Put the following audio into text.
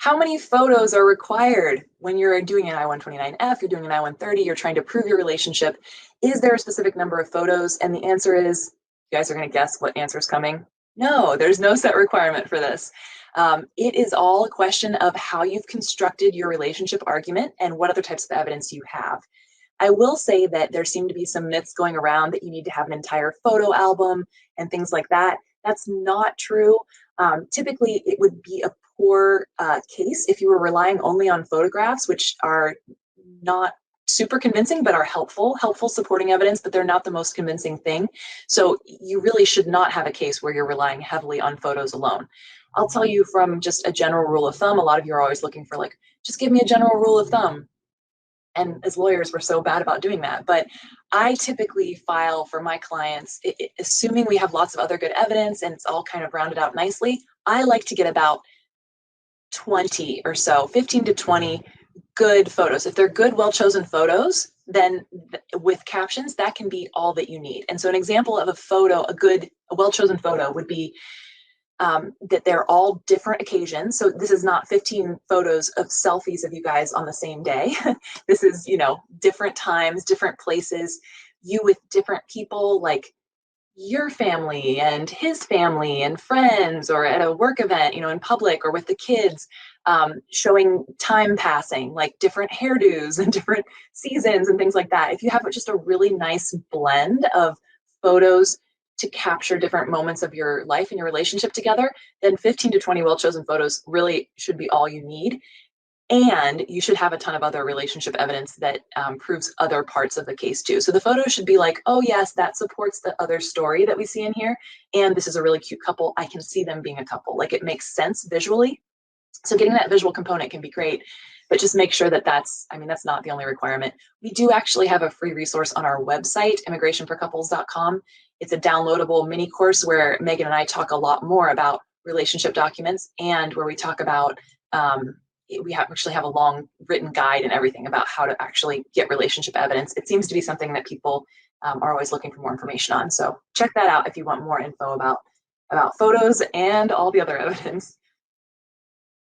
How many photos are required when you're doing an I-129F, you're doing an I-130, you're trying to prove your relationship? Is there a specific number of photos? And the answer is, you guys are going to guess what answer is coming. No, there's no set requirement for this. It is all a question of how you've constructed your relationship argument and what other types of evidence you have. I will say that there seem to be some myths going around that you need to have an entire photo album and things like that. That's not true. Typically, it would be a poor case if you were relying only on photographs, which are not super convincing, but are helpful supporting evidence, but they're not the most convincing thing. So you really should not have a case where you're relying heavily on photos alone. I'll tell you from just a general rule of thumb, a lot of you are always looking for like, just give me a general rule of thumb. And as lawyers, we're so bad about doing that. But I typically file for my clients, assuming we have lots of other good evidence and it's all kind of rounded out nicely, I like to get about 20 or so, 15 to 20 good photos. If they're good, well-chosen photos, then with captions, that can be all that you need. And so an example of a photo, a well-chosen photo would be that they're all different occasions. So this is not 15 photos of selfies of you guys on the same day. This is, different times, different places, you with different people, like your family and his family and friends, or at a work event, in public or with the kids, showing time passing, like different hairdos and different seasons and things like that. If you have just a really nice blend of photos to capture different moments of your life and your relationship together, then 15 to 20 well-chosen photos really should be all you need. And you should have a ton of other relationship evidence that proves other parts of the case too. So the photo should be like, oh yes, that supports the other story that we see in here. And this is a really cute couple. I can see them being a couple. Like, it makes sense visually. So getting that visual component can be great, but just make sure that that's not the only requirement. We do actually have a free resource on our website, immigrationforcouples.com. It's a downloadable mini course where Megan and I talk a lot more about relationship documents, and where we talk about, we actually have a long written guide and everything about how to actually get relationship evidence. It seems to be something that people are always looking for more information on. So check that out if you want more info about photos and all the other evidence.